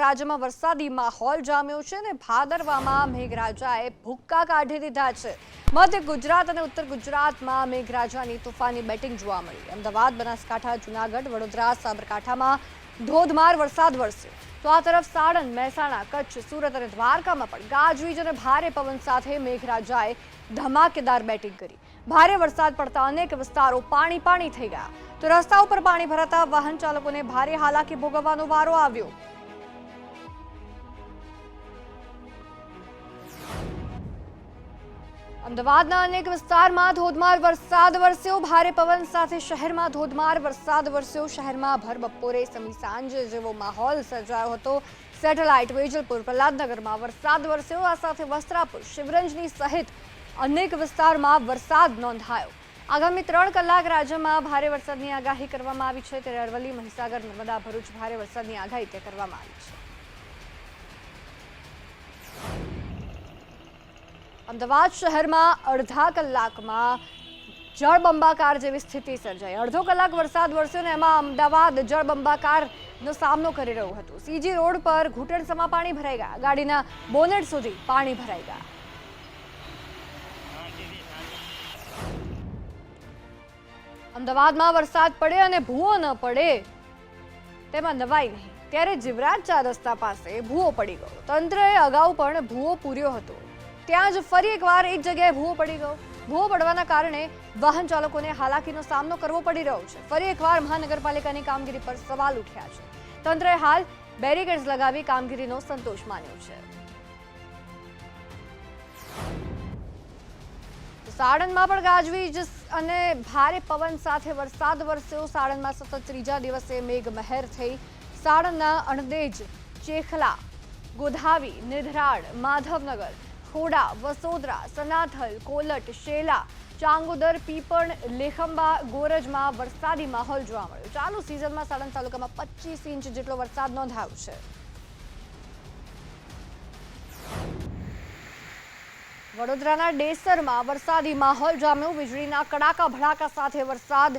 રાજ્યમાં વરસાદી માહોલ જામ્યો છે અને ભાદરવામાં મેઘરાજાએ ભૂક્કા કાઢી દીધા છે। મધ્ય ગુજરાત અને ઉત્તર ગુજરાતમાં મેઘરાજાની તોફાની બેટિંગ જોવા મળી। અમદાવાદ, બનાસકાંઠા, જૂનાગઢ, વડોદરા, સાબરકાંઠામાં ધોધમાર વરસાદ વરસ્યો તો આ તરફ સાણંદ, મહેસાણા, કચ્છ, સુરત અને દ્વારકામાં પણ ગાજવીજ અને ભારે પવન સાથે મેઘરાજાએ ધમાકેદાર બેટિંગ કરી। ભારે વરસાદ પડતા અનેક વિસ્તારો પાણી થઈ ગયા તો રસ્તા ઉપર પાણી ભરાતા વાહન ચાલકોને ભારે હાલાકી ભોગવવાનો વારો આવ્યો। અમદાવાદના અનેક વિસ્તારમાં ધોધમાર વરસાદ વરસ્યો। ભારે પવન સાથે શહેરમાં ધોધમાર વરસાદ વરસ્યો। શહેરમાં ભર બપોરે સમી સાંજે જેવો માહોલ સર્જાયો હતો। સેટેલાઇટ, વેજલપુર, પ્રહલાદનગરમાં વરસાદ વરસ્યો। આ સાથે વસ્ત્રાપુર, શિવરંજની સહિત અનેક વિસ્તારમાં વરસાદ નોંધાયો। આગામી 3 કલાક રાજ્યમાં ભારે વરસાદની આગાહી કરવામાં આવી છે ત્યારે અરવલ્લી, મહીસાગર, નર્મદા, ભરૂચ ભારે વરસાદની આગાહી કરવામાં આવી છે। અમદાવાદ શહેરમાં અડધા કલાકમાં જળબંબાકાર જેવી સ્થિતિ સર્જાઈ। અડધો કલાક વરસાદ વરસ્યો ને એમાં અમદાવાદ જળબંબાકારનો સામનો કરી રહ્યું હતું। સીજી રોડ પર ઘૂંટણસમાં પાણી ભરાઈ ગયા। ગાડીના બોનેટ સુધી પાણી ભરાઈ ગયા। અમદાવાદમાં વરસાદ પડે અને ભૂવો ન પડે તેમાં નવાઈ નહીં, ત્યારે જીવરાજ 4 રસ્તા પાસે ભૂવો પડી ગયો। તંત્રએ અગાઉ પણ ભૂવો પૂર્યો હતો, ત્યાં જ ફરી એકવાર એક જગ્યાએ ભૂવો પડી ગયો। ભૂવો પડવાના કારણે વાહન ચાલકોને હાલાકીનો સામનો કરવો પડી રહ્યો છે। ફરી એકવાર મહાનગરપાલિકાની કામગીરી પર સવાલ ઉઠ્યા છે। તંત્રએ હાલ બેરિકેડ્સ લગાવી કામગીરીનો સંતોષ માન્યો છે। સાણંદમાં પણ ગાજવીજ અને ભારે પવન સાથે વરસાદ વરસ્યો। સાણંદમાં સતત 3જા દિવસે મેઘમહેર થઈ। સાણંદના અણદેજ, ચેખલા, ગોધાવી, નિધરાડ, માધવનગર, ખોડા, વસોદરા, સનાથલ, કોલટ, શેલા, ચાંગોદર, પીપણ, લેખંબા, ગોરજમાં વરસાદી માહોલ જોવા મળ્યો। ચાલુ સિઝનમાં સાણંદ તાલુકામાં 25 ઇંચ જેટલો વરસાદ નોંધાયો છે। વડોદરાના ડેસરમાં વરસાદી માહોલ જામ્યો। વીજળીના કડાકા ભડાકા સાથે વરસાદ।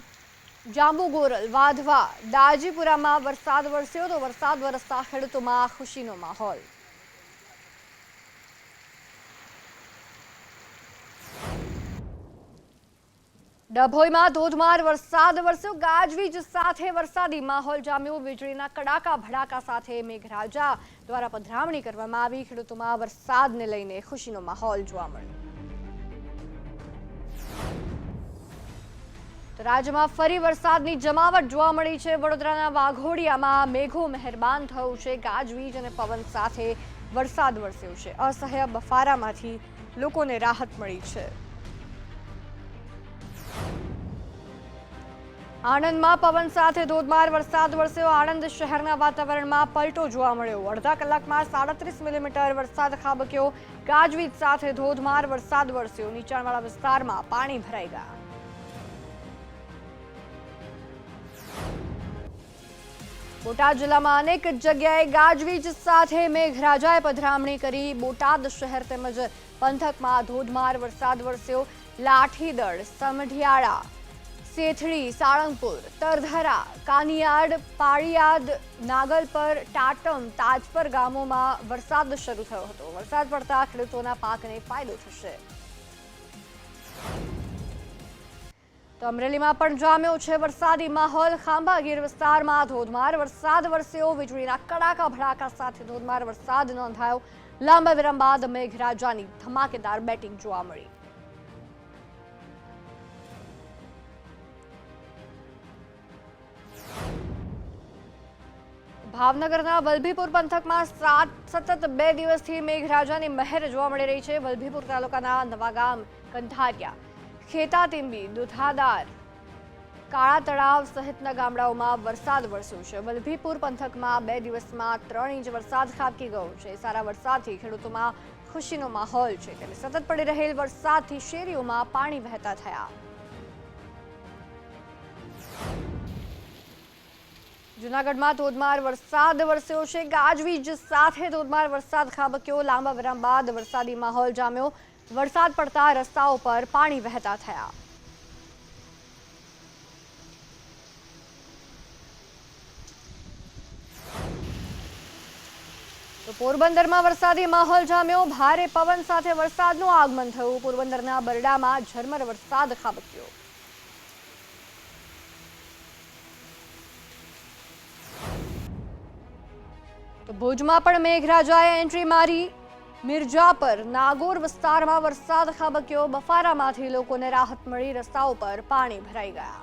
જાંબુગોરલ, વાધવા, દાજીપુરામાં વરસાદ વરસ્યો તો વરસાદ વરસતા ખેડૂતોમાં ખુશીનો માહોલ। ડભોઈમાં ધોધમાર વરસાદ વરસ્યો। ગાજવીજ સાથે વરસાદી માહોલ જામ્યો। વીજળીના કડાકા ભડાકા સાથે મેઘરાજા દ્વારા પધરામણી કરવામાં આવી। ખેડૂતોમાં વરસાદને લઈને ખુશીનો માહોલ જોવા મળ્યો। તો રાજ્યમાં ફરી વરસાદની જમાવટ જોવા મળી છે। વડોદરાના વાઘોડિયામાં મેઘો મહેરબાન થયું છે। ગાજવીજ અને પવન સાથે વરસાદ વરસ્યો છે। અસહ્ય બફારામાંથી લોકોને રાહત મળી છે। આણંદમાં પવન સાથે ધોધમાર વરસાદ વરસ્યો। આણંદ શહેરના વાતાવરણમાં પલટો જોવા મળ્યો। અડધા કલાકમાં 37 મિલીમીટર વરસાદ ખાબક્યો। ગાજવીજ સાથે ધોધમાર વરસાદ વરસ્યો। નીચાણવાળા વિસ્તારમાં પાણી ભરાઈ ગયા। બોટાદ જિલ્લામાં અનેક જગ્યાએ ગાજવીજ સાથે મેઘરાજાએ પધરામણી કરી। બોટાદ શહેર તેમજ પંથકમાં ધોધમાર વરસાદ વરસ્યો। લાઠીદળ, સમઢિયાળા, સેથડી, સાળંગપુર, તરધરા, કાનિયાડ, પાળિયાદ, નાગલપર, ટાટમ, તાજપર ગામોમાં વરસાદ શરૂ થયો હતો। વરસાદ પડતા ખેડૂતોના પાકને ફાયદો થશે। તો અમરેલીમાં પણ જામ્યો છે વરસાદી માહોલ। ખાંભાગીર વિસ્તારમાં ધોધમાર વરસાદ વરસ્યો। વીજળીના કડાકા ભડાકા સાથે ધોધમાર વરસાદ નોંધાયો। લાંબા વિરામ બાદ મેઘરાજાની ધમાકેદાર બેટિંગ જોવા મળી। ભાવનગરના વલભીપુર પંથકમાં સતત 2 દિવસથી મેઘરાજાની મહેર જોવા મળી રહી છે। વલભીપુર તાલુકાના નવાગામ, કંથારિયા, ખેતાતીંબી, દુધાદાર, કાળા તળાવ સહિતના ગામડાઓમાં વરસાદ વરસ્યો છે। વલભીપુર પંથકમાં 2 દિવસમાં 3 ઇંચ વરસાદ ખાબકી ગયો છે। સારા વરસાદથી ખેડૂતોમાં ખુશીનો માહોલ છે ત્યારે સતત પડી રહેલ વરસાદથી શેરીઓમાં પાણી વહેતા થયા। જૂનાગઢમાં ધોધમાર વરસાદ વરસ્યો છે। ગાજવીજ સાથે ધોધમાર વરસાદ ખાબક્યો। લાંબા વિરામ બાદ વરસાદી માહોલ જામ્યો। વરસાદ પડતા રસ્તાઓ પર પાણી વહેતા થયા। તો પોરબંદરમાં વરસાદી માહોલ જામ્યો, ભારે પવન સાથે વરસાદનું આગમન થયું। પોરબંદરના બરડામાં ઝરમર વરસાદ ખાબક્યો। તો ભુજમાં પણ મેઘરાજાએ એન્ટ્રી મારી, મિર્જાપર નાગોર વિસ્તારમાં વરસાદ ખાબક્યો। બફારામાંથી લોકોને રાહત મળી, રસ્તાઓ પર પાણી ભરાઈ ગયા।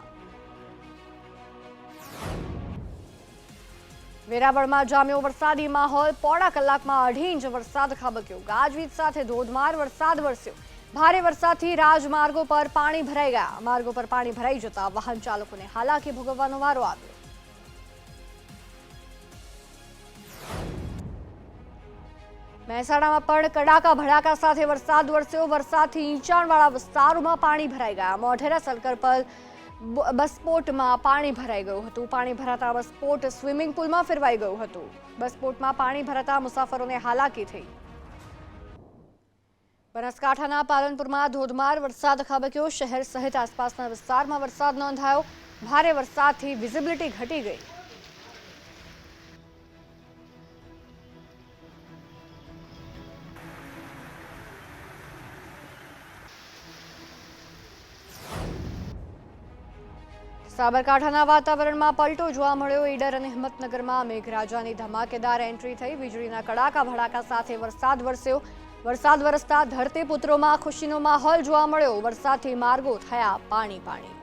વેરાવળમાં જામ્યો વરસાદી માહોલ, પોણા કલાકમાં 2.5 ઇંચ વરસાદ ખાબક્યો। ગાજવીજ સાથે ધોધમાર વરસાદ વરસ્યો। ભારે વરસાદથી રાજમાર્ગો પર પાણી ભરાઈ ગયા। માર્ગો પર પાણી ભરાઈ જતા વાહન ચાલકોને હાલાકી ભોગવવાનો વારો આવ્યો। મહેસાણામાં પણ કડાકા ભડાકા સાથે વરસાદ વરસ્યો। વરસાદથી નીચાણવાળા વિસ્તારોમાં પાણી ભરાઈ ગયા। મોઢેરા સર્કલ પર બસપોર્ટમાં પાણી ભરાઈ ગયું હતું। પાણી ભરાતા બસપોર્ટ સ્વિમિંગ પુલમાં ફેરવાઈ ગયું હતું। બસપોર્ટમાં પાણી ભરાતા મુસાફરોને હાલાકી થઈ। બનાસકાંઠાના પાલનપુરમાં ધોધમાર વરસાદ ખાબક્યો। શહેર સહિત આસપાસના વિસ્તારમાં વરસાદ નોંધાયો। ભારે વરસાદથી વિઝિબિલિટી ઘટી ગઈ। સાબરકાંઠાના વાતાવરણમાં પલટો જોવા મળ્યો। ઈડર અને હિંમતનગરમાં મેઘરાજાની ધમાકેદાર એન્ટ્રી થઈ। વીજળીના કડાકા ભડાકા સાથે વરસાદ વરસ્યો। વરસાદ વરસતા ધરતીપુત્રોમાં ખુશીનો માહોલ જોવા મળ્યો। વરસાદથી માર્ગો થયા પાણી પાણી।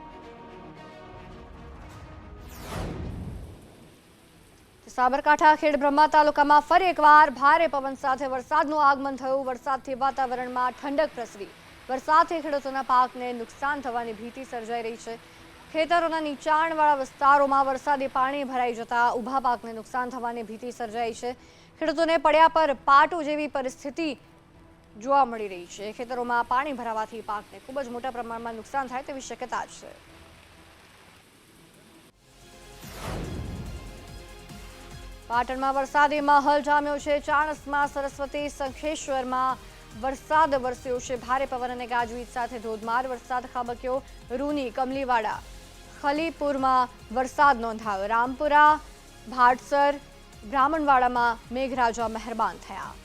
સાબરકાંઠા ખેડબ્રહ્મા તાલુકામાં ફરી એકવાર ભારે પવન સાથે વરસાદનું આગમન થયું। વરસાદથી વાતાવરણમાં ઠંડક પ્રસરી। વરસાદથી ખેડૂતોના પાકને નુકસાન થવાની ભીતિ સર્જાઈ રહી છે। ખેતરોના નીચાણવાળા વિસ્તારોમાં વરસાદી પાણી ભરાઈ જતા ઊભા પાકને નુકસાન થવાની ભીતિ સર્જાઈ છે। ખેડૂતોને પડ્યા પર પાટું જેવી પરિસ્થિતિ જોવા મળી રહી છે। ખેતરોમાં પાણી ભરાવાથી પાકને ખૂબ જ મોટા પ્રમાણમાં નુકસાન થાય તેવી શક્યતા છે। પાટણમાં વરસાદી માહોલ જામ્યો છે। ચાણસ્મા, સરસ્વતી, શંખેશ્વરમાં વરસાદ વરસ્યો છે। ભારે પવન અને ગાજવીજ સાથે ધોધમાર વરસાદ ખાબક્યો। રૂની, કમલીવાડા, ખલીપુરમાં વરસાદ નોંધાયો। રામપુરા, ભાટસર, બ્રાહ્મણવાડામાં મેઘરાજા મહેરબાન થયા।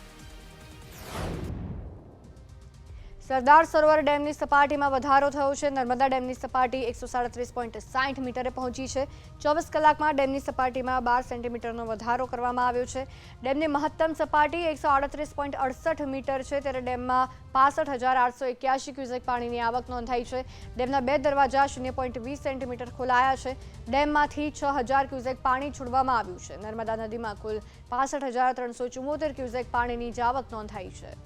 સરદાર સરોવર ડેમની સપાટીમાં વધારો થયો છે। નર્મદા ડેમની સપાટી 137.60 મીટરે પહોંચી છે। 24 કલાકમાં ડેમની સપાટીમાં 12 સેન્ટીમીટરનો વધારો કરવામાં આવ્યો છે। ડેમની મહત્તમ સપાટી 138.68 મીટર છે, ત્યારે ડેમમાં 65,881 ક્યુસેક પાણીની આવક નોંધાઈ છે। ડેમના 2 દરવાજા 0.20 સેન્ટીમીટર ખોલાયા છે। ડેમમાંથી 6,000 ક્યુસેક પાણી છોડવામાં આવ્યું છે। નર્મદા નદીમાં કુલ 65,374 ક્યુસેક પાણીની જ આવક નોંધાઈ છે।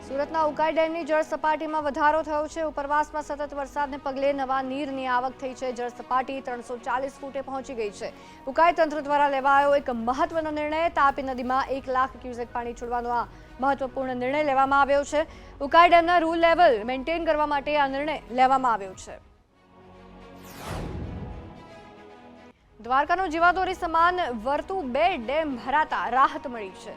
સુરતના ઉકાઈ ડેમની જળ સપાટીમાં વધારો થયો છે। ઉપરવાસમાં સતત વરસાદને પગલે નવા નીરની આવક થઈ છે। જળ સપાટી 340 ફૂટે પહોંચી ગઈ છે। ઉકાઈ તંત્ર દ્વારા લેવાયો એક મહત્વનો નિર્ણય। તાપી નદીમાં 1 લાખ ક્યુસેક પાણી છોડવાનો આ મહત્વપૂર્ણ નિર્ણય લેવામાં આવ્યો છે। ઉકાઈ ડેમના રૂલ લેવલ મેન્ટેન કરવા માટે આ નિર્ણય લેવામાં આવ્યો છે। દ્વારકાનો જીવાદોરી સમાન વર્તુ 2 ડેમ ભરાતા રાહત મળી છે।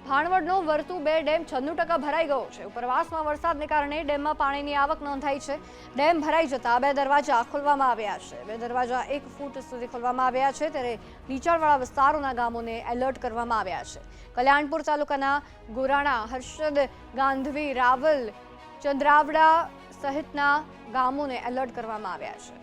ભાણવડનો વર્તુ 2 ડેમ 96% ભરાઈ ગયો છે। ઉપરવાસમાં વરસાદને કારણે ડેમમાં પાણીની આવક નોંધાઈ છે। ડેમ ભરાઈ જતા 2 દરવાજા ખોલવામાં આવ્યા છે। 2 દરવાજા 1 ફૂટ સુધી ખોલવામાં આવ્યા છે, ત્યારે નીચાણવાળા વિસ્તારોના ગામોને એલર્ટ કરવામાં આવ્યા છે। કલ્યાણપુર તાલુકાના ગોરાણા, હર્ષદ, ગાંધવી, રાવલ, ચંદ્રાવડા સહિતના ગામોને એલર્ટ કરવામાં આવ્યા છે।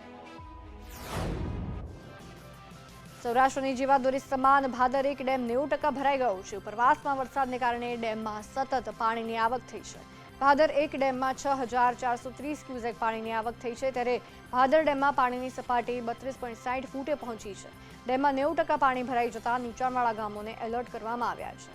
સૌરાષ્ટ્રની જીવાદોરી સમાન ભાદર 1 ડેમ 90% ભરાઈ ગયો છે। ઉપરવાસમાં વરસાદને કારણે ડેમમાં સતત પાણીની આવક થઈ છે। ભાદર 1 ડેમમાં 6,430 ક્યુસેક પાણીની આવક થઈ છે, ત્યારે ભાદર ડેમમાં પાણીની સપાટી 32.60 ફૂટે પહોંચી છે। ડેમમાં 90% પાણી ભરાઈ જતા નીચાણવાળા ગામોને એલર્ટ કરવામાં આવ્યા છે।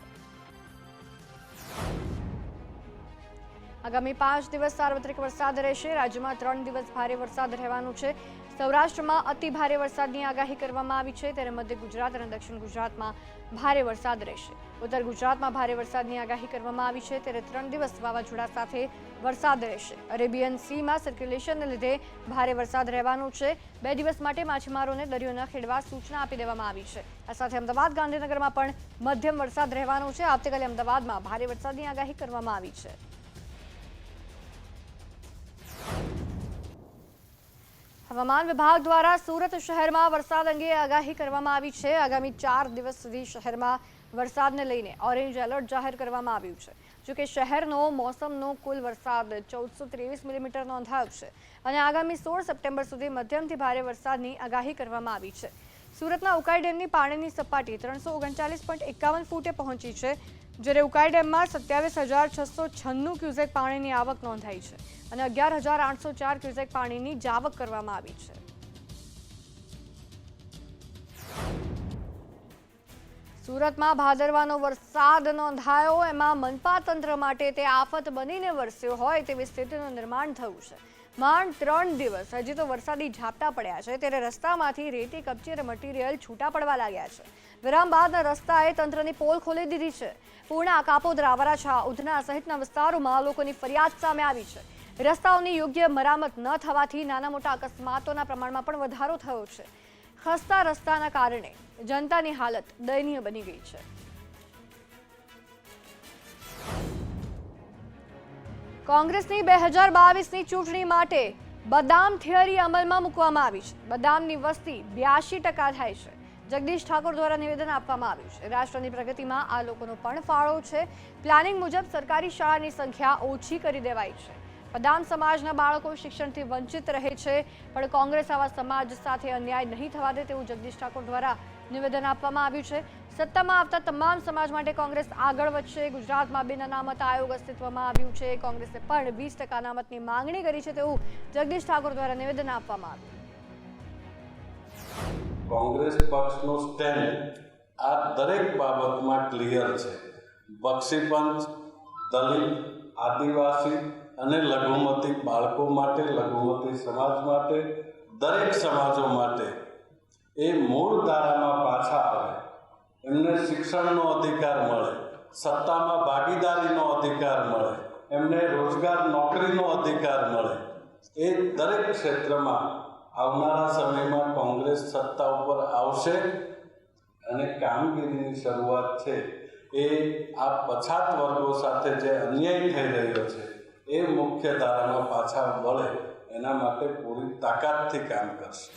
આગામી 5 દિવસ સાર્વત્રિક વરસાદ રહેશે। રાજ્યમાં 3 દિવસ ભારે વરસાદ રહેવાનું છે। સૌરાષ્ટ્રમાં અતિ ભારે વરસાદની આગાહી કરવામાં આવી છે, ત્યારે મધ્ય ગુજરાત અને દક્ષિણ ગુજરાતમાં ભારે વરસાદ રહેશે। ઉત્તર ગુજરાતમાં ભારે વરસાદની આગાહી કરવામાં આવી છે, ત્યારે 3 દિવસ વાવાઝોડા સાથે વરસાદ રહેશે। અરેબિયન સીમાં સર્ક્યુલેશનને લીધે ભારે વરસાદ રહેવાનું છે। 2 દિવસ માટે માછીમારોને દરિયો ન ખેડવા સૂચના આપી દેવામાં આવી છે। આ સાથે અમદાવાદ, ગાંધીનગરમાં પણ મધ્યમ વરસાદ રહેવાનો છે। આવતીકાલે અમદાવાદમાં ભારે વરસાદની આગાહી કરવામાં આવી છે। હવામાન વિભાગ દ્વારા સુરત શહેરમાં વરસાદ અંગે આગાહી કરવામાં આવી છે। આગામી 4 દિવસ સુધી શહેરમાં વરસાદને લઈને ઓરેન્જ એલર્ટ જાહેર કરવામાં આવ્યું છે। જો કે શહેરનો મોસમનો કુલ વરસાદ 1423 મિલીમીટર નોંધાયો છે અને આગામી 16 સપ્ટેમ્બર સુધી મધ્યમથી ભારે વરસાદની આગાહી કરવામાં આવી છે। સુરતના ઉકાઈ ડેમની પાણીની સપાટી 339.51 ફૂટે પહોંચી છે, જ્યારે ઉકાઈ ડેમમાં 27,696 ક્યુસેક પાણીની આવક નોંધાઈ છે અને 11,804 ક્યુસેક પાણીની જાવક કરવામાં આવી છે। સુરતમાં ભાદરવાનો વરસાદ નોંધાયો, એમાં મનપા તંત્ર માટે તે આફત બનીને વરસ્યો હોય તેવી સ્થિતિનું નિર્માણ થયું છે। માંડ 3 દિવસ હજી તો વરસાદી ઝાપટા પડ્યા છે, ત્યારે રસ્તામાંથી રેતી કપચી અને મટીરિયલ છૂટા પડવા લાગ્યા છે। વિરામ બાદના રસ્તાએ તંત્રની પોલ ખોલી દીધી છે। પૂર્ણા, કાપોદ્રા, વરાછા, ઉધના સહિતના વિસ્તારોમાં લોકોની ફરિયાદ સામે આવી છે। રસ્તાઓની યોગ્ય મરામત ન થવાથી નાના મોટા અકસ્માતોના પ્રમાણમાં પણ વધારો થયો છે। ખસ્તા રસ્તાના કારણે જનતાની હાલત દયનીય બની ગઈ છે। કોંગ્રેસની 2022ની ચૂંટણી માટે બદામ થિયરી અમલમાં મૂકવામાં આવી છે। બદામની વસ્તી 82% થાય છે। જગદીશ ઠાકોર દ્વારા નિવેદન આપવામાં આવ્યું છે। રાષ્ટ્રની પ્રગતિમાં આ લોકોનો પણ ફાળો છે। પ્લાનિંગ મુજબ સરકારી શાળાની સંખ્યા ઓછી કરી દેવાઈ છે। બદામ સમાજના બાળકો શિક્ષણથી વંચિત રહે છે, પણ કોંગ્રેસ આવા સમાજ સાથે અન્યાય નહીં થવા દે તેવું જગદીશ ઠાકોર દ્વારા નિવેદન આપવામાં આવ્યું છે। સત્તામાં આવતા તમામ સમાજ માટે કોંગ્રેસ આગળ વધશે। ગુજરાતમાં બિન અનામત આયોગ અસ્તિત્વમાં આવ્યું છે। કોંગ્રેસે પણ 20% અનામતની માંગણી કરી છે તેવું જગદીશ ઠાકોર દ્વારા નિવેદન આપવામાં આવ્યું। કોંગ્રેસ પક્ષનો સ્ટેન્ડ આ દરેક બાબતમાં ક્લિયર છે। બક્ષીપંચ, દલિત, આદિવાસી અને લઘુમતી બાળકો માટે, લઘુમતી સમાજ માટે, દરેક સમાજો માટે એ મૂળ ધારામાં પાછા આવે, એમને શિક્ષણનો અધિકાર મળે, સત્તામાં ભાગીદારીનો અધિકાર મળે, એમને રોજગાર નોકરીનો અધિકાર મળે। એ દરેક ક્ષેત્રમાં આવનારા સમયમાં કોંગ્રેસ સત્તા ઉપર આવશે અને કામગીરીની શરૂઆત છે એ આ પછાત વર્ગો સાથે જે અન્યાય થઈ રહ્યો છે એ મુખ્ય ધારામાં પાછા વળે એના માટે પૂરી તાકાતથી કામ કરશે।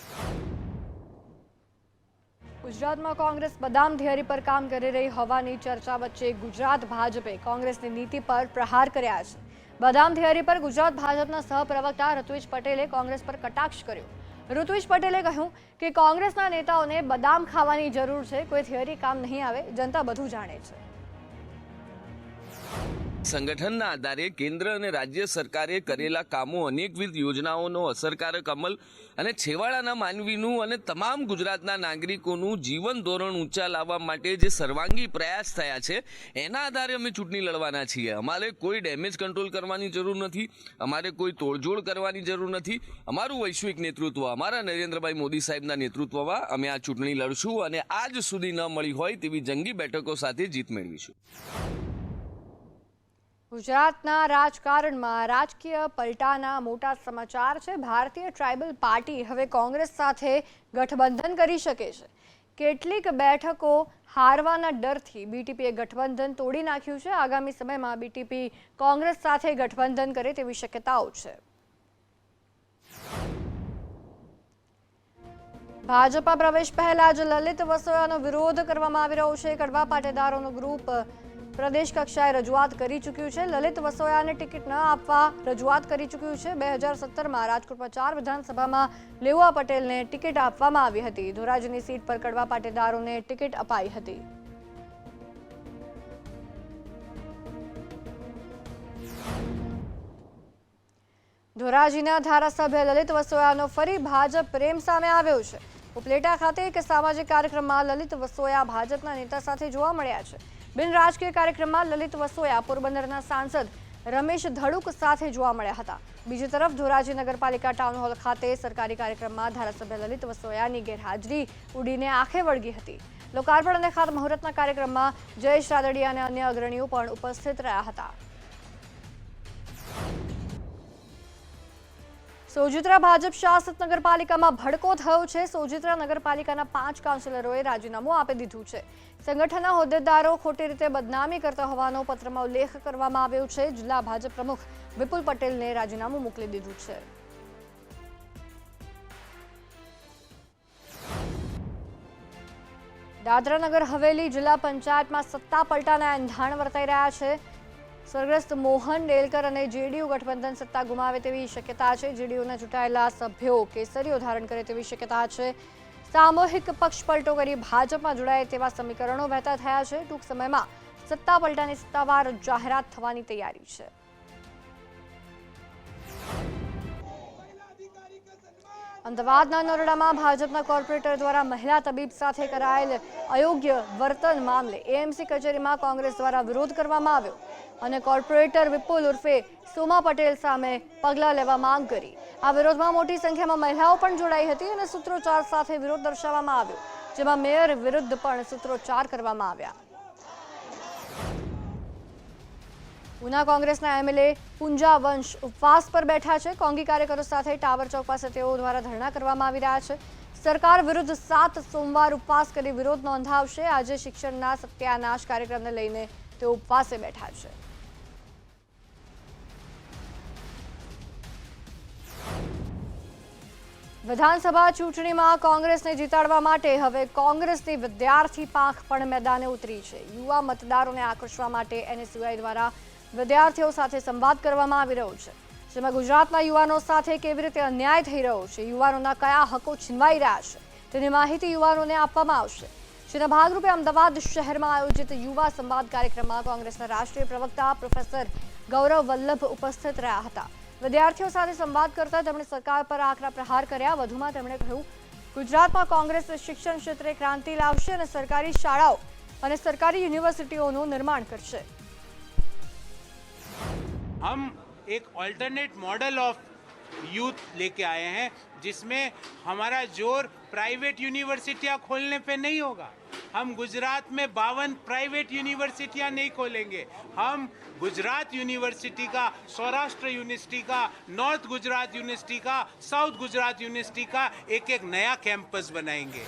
ગુજરાતમાં કોંગ્રેસ બદામ થિયરી પર કામ કરી રહી હોવાની ચર્ચા વચ્ચે ગુજરાત ભાજપે કોંગ્રેસની નીતિ પર પ્રહાર કર્યા છે। બદામ થિયરી પર ગુજરાત ભાજપના સહપ્રવક્તા ઋત્વિજ પટેલે કોંગ્રેસ પર કટાક્ષ કર્યો। ઋત્વિજ પટેલે કહ્યું કે કોંગ્રેસના નેતાઓને બદામ ખાવાની જરૂર છે, કોઈ થિયરી કામ નહીં આવે, જનતા બધું જાણે છે। સંગઠનના આધારે કેન્દ્ર અને રાજ્ય સરકારે કરેલા કામો, અનેકવિધ યોજનાઓનો અસરકારક અમલ અને છેવાડાના માનવીનું અને તમામ ગુજરાતના નાગરિકોનું જીવન ધોરણ ઊંચા લાવવા માટે જે સર્વાંગી પ્રયાસ થયા છે એના આધારે અમે ચૂંટણી લડવાના છીએ। અમારે કોઈ ડેમેજ કંટ્રોલ કરવાની જરૂર નથી, અમારે કોઈ તોડજોડ કરવાની જરૂર નથી। અમારું વૈશ્વિક નેતૃત્વ, અમારા નરેન્દ્રભાઈ મોદી સાહેબના નેતૃત્વમાં અમે આ ચૂંટણી લડશું અને આજ સુધી ન મળી હોય તેવી જંગી બેઠકો સાથે જીત મેળવીશું। ગુજરાતના રાજકારણમાં રાજકીય પલટાના મોટા સમાચાર છે। ભારતીય ટ્રાઇબલ પાર્ટી હવે કોંગ્રેસ સાથે ગઠબંધન કરી શકે છે। કેટલીક બેઠકો હારવાના ડરથી બીટીપીએ ગઠબંધન તોડી નાખ્યું છે। આગામી સમયમાં બીટીપી કોંગ્રેસ સાથે ગઠબંધન કરે તેવી શક્યતાઓ છે। ભાજપમાં પ્રવેશ પહેલા જ લલિત વસોયાનો વિરોધ કરવામાં આવી રહ્યો છે। કડવા પાટીદારોનું ગ્રુપ પ્રદેશ કક્ષાએ રજૂઆત કરી ચૂક્યું છે। લલિત વસોયાને ટિકિટ ન આપવા રજૂઆત કરી ચૂક્યું છે। 2017માં રાજકોટમાં 4 વિધાનસભામાં લેઉવા પટેલને ટિકિટ આપવામાં આવી હતી। ધોરાજીની સીટ પર કડવા પાટીદારોને ટિકિટ અપાઈ હતી। ધોરાજીના ધારાસભ્ય લલિત વસોયાનો ફરી ભાજપ પ્રેમ સામે આવ્યો છે। ઉપલેટા ખાતે એક સામાજિક કાર્યક્રમમાં લલિત વસોયા ભાજપના નેતા સાથે જોવા મળ્યા છે। બિન રાજકીય કાર્યક્રમમાં લલિત વસોયા પોરબંદરના સાંસદ રમેશ ધડુક સાથે જોવા મળ્યા હતા। બીજી તરફ ધોરાજી નગરપાલિકા ટાઉન હોલ ખાતે સરકારી કાર્યક્રમમાં ધારાસભ્ય લલિત વસોયાની ગેરહાજરી ઉડીને આંખે વળગી હતી। લોકાર્પણ અને ખાતમુહૂર્તના કાર્યક્રમમાં જયેશ રાદડિયા અને અન્ય અગ્રણીઓ પણ ઉપસ્થિત રહ્યા હતા। સોજિત્રા ભાજપ શાસિત નગરપાલિકામાં ભડકો થયો છે। સોજિત્રા નગરપાલિકાના 5 કાઉન્સિલરોએ રાજીનામું આપી દીધું છે। સંગઠનના હોદ્દેદારો ખોટી રીતે બદનામી કરતા હોવાનો પત્રમાં ઉલ્લેખ કરવામાં આવ્યો છે। જિલ્લા ભાજપ પ્રમુખ વિપુલ પટેલને રાજીનામું મોકલી દીધું છે। દાદરા નગર હવેલી જિલ્લા પંચાયતમાં સત્તા પલટાના એંધાણ વર્તાઈ રહ્યા છે. સ્વર્ગસ્થ મોહન ડેલકર અને જેડીયુ ગઠબંધન સત્તા ગુમાવે તેવી શક્યતા છે. જેડીયુના ચૂંટાયેલા સભ્યો કેસરીઓ ધારણ કરે તેવી શક્યતા છે. સામૂહિક પક્ષ પલટો કરી ભાજપમાં જોડાય તેવા સમીકરણો વહેતા થયા છે. ટૂંક સમયમાં સત્તા પલટાની સત્તાવાર જાહેરાત થવાની તૈયારી છે. અમદાવાદના નરોડામાં ભાજપના કોર્પોરેટર દ્વારા મહિલા તબીબ સાથે કરાયેલ અયોગ્ય વર્તન મામલે એએમસી કચેરીમાં કોંગ્રેસ દ્વારા વિરોધ કરવામાં આવ્યો અને કોર્પોરેટર વિપુલ ઉર્ફે સોમા પટેલ સામે પગલાં લેવા માંગ કરી. આ વિરોધમાં મોટી સંખ્યામાં મહિલાઓ પણ જોડાઈ હતી અને સૂત્રોચ્ચાર સાથે વિરોધ દર્શાવવામાં આવ્યો, જેમાં મેયર વિરુદ્ધ પણ સૂત્રોચ્ચાર કરવામાં આવ્યા. ઉના કોંગ્રેસના એમએલએ પુંજા વંશ ઉપવાસ પર બેઠા છે. કોંગી કાર્યકરો સાથે ટાવર ચોક પાસે તેઓ દ્વારા ધરણા કરવામાં આવી રહ્યા છે. સરકાર વિરુદ્ધ 7 સોમવાર ઉપવાસ કરી વિરોધ નોંધાવશે. આજે શિક્ષણના સત્યાનાશ કાર્યક્રમને લઈને તેઓ ઉપવાસે બેઠા છે. વિધાનસભા ચૂંટણીમાં કોંગ્રેસને જીતાડવા માટે હવે કોંગ્રેસની વિદ્યાર્થી પાંખ પણ મેદાને ઉતરી છે. યુવા મતદારોને આકર્ષવા માટે એનએસયુઆઈ દ્વારા વિદ્યાર્થીઓ સાથે સંવાદ કરવામાં આવી રહ્યો છે, જેમાં ગુજરાતના યુવાનો સાથે કેવી રીતે અન્યાય થઈ રહ્યો છે, યુવાનોના કયા હકો છીનવાઈ રહ્યા છે તેની માહિતી યુવાનોને આપવામાં આવશે. જેના ભાગરૂપે અમદાવાદ શહેરમાં આયોજિત યુવા સંવાદ કાર્યક્રમમાં કોંગ્રેસના રાષ્ટ્રીય પ્રવક્તા પ્રોફેસર ગૌરવ વલ્લભ ઉપસ્થિત રહ્યા હતા. વિદ્યાર્થીઓ સાથે સંવાદ કરતા તેમણે સરકાર પર આકરા પ્રહાર કર્યા. વધુમાં તેમણે કહ્યું, ગુજરાતમાં કોંગ્રેસ શિક્ષણ ક્ષેત્રે ક્રાંતિ લાવશે અને સરકારી શાળાઓ અને સરકારી યુનિવર્સિટીઓનું નિર્માણ કરશે. हम एक ऑल्टरनेट मॉडल ऑफ यूथ लेके आए हैं जिसमें हमारा जोर प्राइवेट यूनिवर्सिटियां खोलने पे नहीं होगा. हम गुजरात में 52 प्राइवेट यूनिवर्सिटियां नहीं खोलेंगे. हम गुजरात यूनिवर्सिटी का, सौराष्ट्र यूनिवर्सिटी का, नॉर्थ गुजरात यूनिवर्सिटी का, साउथ गुजरात यूनिवर्सिटी का एक नया कैंपस बनाएंगे.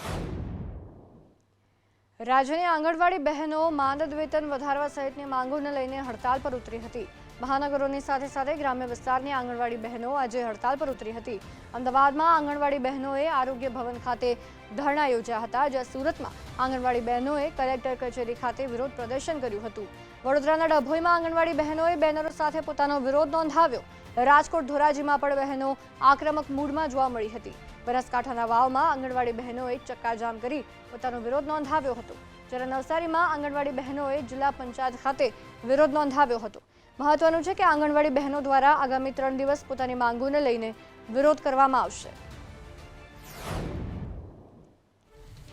રાજ્યની આંગણવાડી બહેનો માનદ વેતન વધારવા સહિતની માંગોને લઈને હડતાલ પર ઉતરી હતી. મહાનગરોની સાથે સાથે ગ્રામ્ય વિસ્તારની આંગણવાડી બહેનો આજે હડતાલ પર ઉતરી હતી. અમદાવાદમાં આંગણવાડી બહેનોએ આરોગ્ય ભવન ખાતે ધરણા યોજ્યા હતા, જ્યાં સુરતમાં આંગણવાડી બહેનોએ કલેક્ટર કચેરી ખાતે વિરોધ પ્રદર્શન કર્યું હતું. વડોદરાના ડભોઈમાં આંગણવાડી બહેનોએ બેનરો સાથે પોતાનો વિરોધ નોંધાવ્યો. રાજકોટ ધોરાજીમાં પણ બહેનો આક્રમક મૂડમાં જોવા મળી હતી. બનાસકાંઠાના વાવમાં આંગણવાડી બહેનોએ ચક્કાજામ કરી પોતાનો વિરોધ નોંધાવ્યો હતો, જ્યારે નવસારીમાં આંગણવાડી બહેનોએ જિલ્લા પંચાયત ખાતે વિરોધ નોંધાવ્યો હતો. મહત્વનું છે કે આંગણવાડી બહેનો દ્વારા આગામી 3 દિવસ પોતાની માંગોને લઈને વિરોધ કરવામાં આવશે.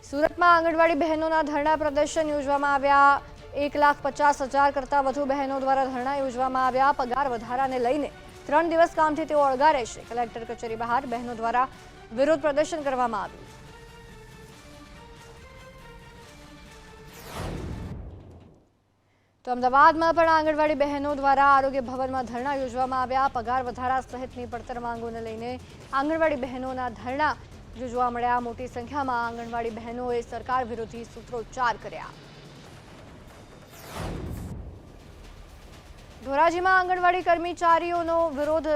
સુરતમાં આંગણવાડી બહેનોના ધરણા પ્રદર્શન યોજવામાં આવ્યા. 1,50,000 કરતાં વધુ બહેનો દ્વારા ધરણા યોજવામાં આવ્યા. પગાર વધારાને લઈને 3 દિવસ કામથી તેઓ અળગા રહેશે. કલેક્ટર કચેરી બહાર બહેનો દ્વારા વિરોધ પ્રદર્શન કરવામાં આવ્યું. તો અમદાવાદમાં પણ આંગણવાડી બહેનો દ્વારા આરોગ્ય ભવનમાં ધરણા યોજવામાં આવ્યા. પગાર વધારા સહિતની પડતર માંગોને લઈને આંગણવાડી બહેનોના ધરણા યોજવા મળ્યા. મોટી સંખ્યામાં આંગણવાડી બહેનોએ સરકાર વિરોધી સૂત્રોચ્ચાર કર્યા. ધોરાજીમાં આંગણવાડી કર્મચારીઓનો વિરોધ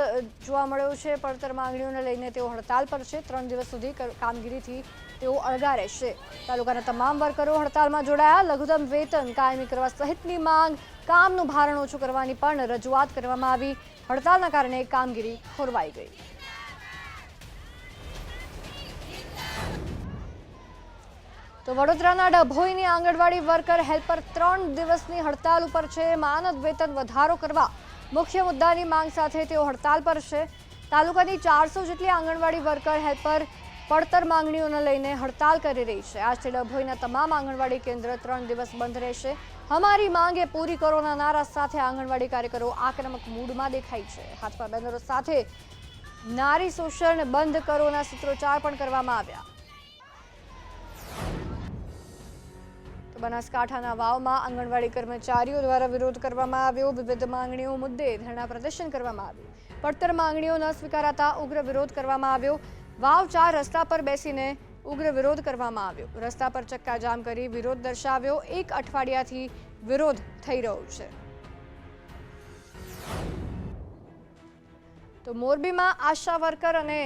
જોવા મળ્યો છે. પડતર માંગણીઓને લઈને તેઓ હડતાલ પર છે. 3 દિવસ સુધી કામગીરીથી તેઓ અળગા રહેશે. તાલુકાના તમામ વર્કરો હડતાલમાં જોડાયા. લઘુત્તમ વેતન કાયમી કરવા સહિતની માંગ, કામનું ભારણ ઓછું કરવાની પણ રજૂઆત કરવામાં આવી. હડતાલના કારણે કામગીરી ખોરવાઈ ગઈ. તો વડોદરાના ડભોઈની આંગણવાડી વર્કર હેલ્પર 3 દિવસની હડતાલ ઉપર છે. માનદ વેતન વધારો કરવા મુખ્ય મુદ્દાની માંગ સાથે તેઓ હડતાલ પર છે. તાલુકાની 400 જેટલી આંગણવાડી વર્કર હેલ્પર પડતર માંગણીઓને લઈને હડતાલ કરી રહી છે. આજથી ડભોઈના તમામ આંગણવાડી કેન્દ્ર 3 દિવસ બંધ રહેશે. હમારી માંગે પૂરી કરોના નારા સાથે આંગણવાડી કાર્યકરો આક્રમક મૂડમાં દેખાય છે. હાથમાં બેનરો સાથે નારી શોષણ બંધ કરોના સૂત્રોચ્ચાર પણ કરવામાં આવ્યા. બનાસકાંઠાના વાવમાં આંગણવાડી કર્મચારીઓ દ્વારા વિરોધ કરવામાં આવ્યો. વિવિધ માંગણીઓ મુદ્દે ધરણા પ્રદર્શન કરવામાં આવ્યું. પડતર માંગણીઓ ન સ્વીકારાતા ઉગ્ર વિરોધ કરવામાં આવ્યો. વાવ 4 રસ્તા પર બેસીને ઉગ્ર વિરોધ કરવામાં આવ્યો. રસ્તા પર ચક્કાજામ કરી વિરોધ દર્શાવ્યો. 1 અઠવાડિયાથી વિરોધ થઈ રહ્યો છે. તો મોરબીમાં આશા વર્કર અને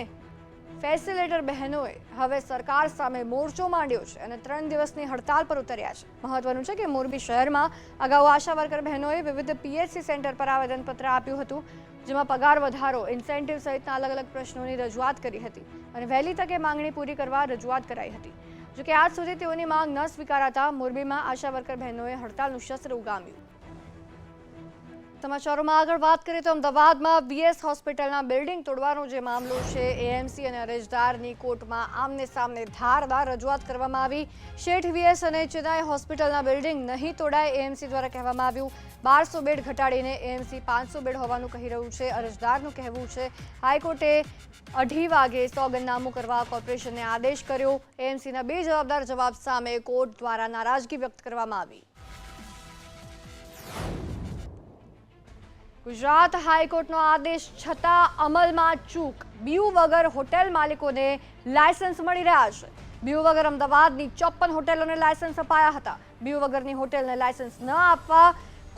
ફેસિલેટર બહેનોએ હવે સરકાર સામે મોરચો માંડ્યો છે અને 3 દિવસની હડતાલ પર ઉતર્યા છે. મહત્વનું છે કે મોરબી શહેરમાં અગાઉ આશા વર્કર બહેનોએ વિવિધ પીએચસી સેન્ટર પર આવેદનપત્ર આપ્યું હતું, જેમાં પગાર વધારો, ઇન્સેન્ટિવ સહિતના અલગ અલગ પ્રશ્નોની રજૂઆત કરી હતી અને વહેલી તકે માંગણી પૂરી કરવા રજૂઆત કરાઈ હતી. જોકે આજ સુધી તેઓની માંગ ન સ્વીકારાતા મોરબીમાં આશા વર્કર બહેનોએ હડતાલનું શસ્ત્ર ઉગામ્યું. સમાચારોમાં આગળ વાત કરીએ તો અમદાવાદમાં વીએસ હોસ્પિટલના બિલ્ડિંગ તોડવાનો જે મામલો છે, એએમસી અને અરજદારની કોર્ટમાં આમને સામને ધારદાર રજૂઆત કરવામાં આવી. શેઠ વીએસ અને ચેન્નાઈ હોસ્પિટલના બિલ્ડિંગ નહીં તોડાય, એએમસી દ્વારા કહેવામાં આવ્યું. 1200 બેડ ઘટાડીને એએમસી 500 બેડ હોવાનું કહી રહ્યું છે. અરજદારનું કહેવું છે હાઈકોર્ટે 2:30 વાગે સોગંદનામું કરવા કોર્પોરેશનને આદેશ કર્યો. એએમસીના બે જવાબદાર જવાબ સામે કોર્ટ દ્વારા નારાજગી વ્યક્ત કરવામાં આવી. ગુજરાત હાઈકોર્ટનો આદેશ છતાં અમલમાં ચૂક, બીયુ વગર હોટેલ માલિકોને લાયસન્સ મળી રહ્યા છે. બીયુ વગર અમદાવાદની 54 હોટેલોને લાયસન્સ અપાયા હતા. બીયુ વગરની હોટેલને લાયસન્સ ન આપવા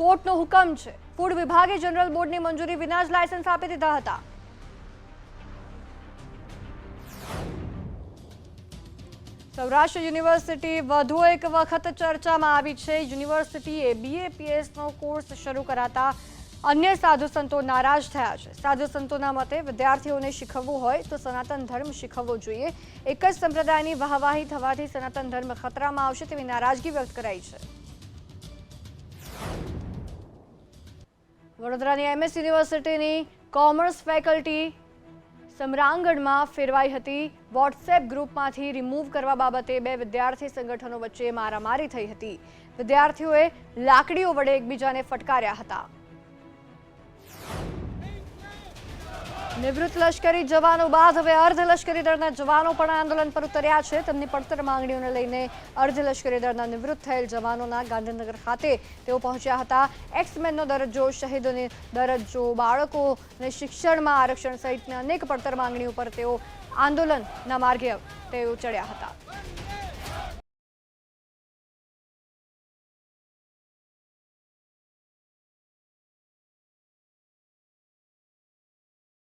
કોર્ટનો હુકમ છે. ફૂડ વિભાગે જનરલ બોર્ડની મંજૂરી વિના જ લાયસન્સ આપી દીધા હતા. સૌરાષ્ટ્ર યુનિવર્સિટી વધુ એક વખત ચર્ચામાં આવી છે. યુનિવર્સિટીએ BAPSનો કોર્સ શરૂ કરાતા અન્ય સાધુ સંતો નારાજ થયા છે. સાધુ સંતોના મતે વિદ્યાર્થીઓને શીખવવું હોય તો સનાતન ધર્મ શીખવવો જોઈએ. એક જ સંપ્રદાયની વાહવાહી થવાથી સનાતન ધર્મ ખતરામાં આવશે તેવી નારાજગી વ્યક્ત કરાઈ છે. વડોદરાની MS યુનિવર્સિટીની કોમર્સ ફેકલ્ટી સમરાંગણમાં ફેરવાઈ હતી. વોટ્સએપ ગ્રુપમાંથી રિમૂવ કરવા બાબતે બે વિદ્યાર્થી સંગઠનો વચ્ચે મારામારી થઈ હતી. વિદ્યાર્થીઓએ લાકડીઓ વડે એકબીજાને ફટકાર્યા હતા. નિવૃત્ત લશ્કરી જવાનો બાદ હવે અર્ધ લશ્કરી દળના જવાનો પણ આંદોલન પર ઉતર્યા છે. તેમની પડતર માંગણીઓને લઈને અર્ધ લશ્કરી દળના નિવૃત્ત થયેલ જવાનોના ગાંધીનગર ખાતે તેઓ પહોંચ્યા હતા. એક્સમેનનો દરજ્જો, શહીદોની દરજ્જો, બાળકોને શિક્ષણમાં આરક્ષણ સહિતની અનેક પડતર માંગણીઓ પર તેઓ આંદોલનના માર્ગે તેઓ ચડ્યા હતા.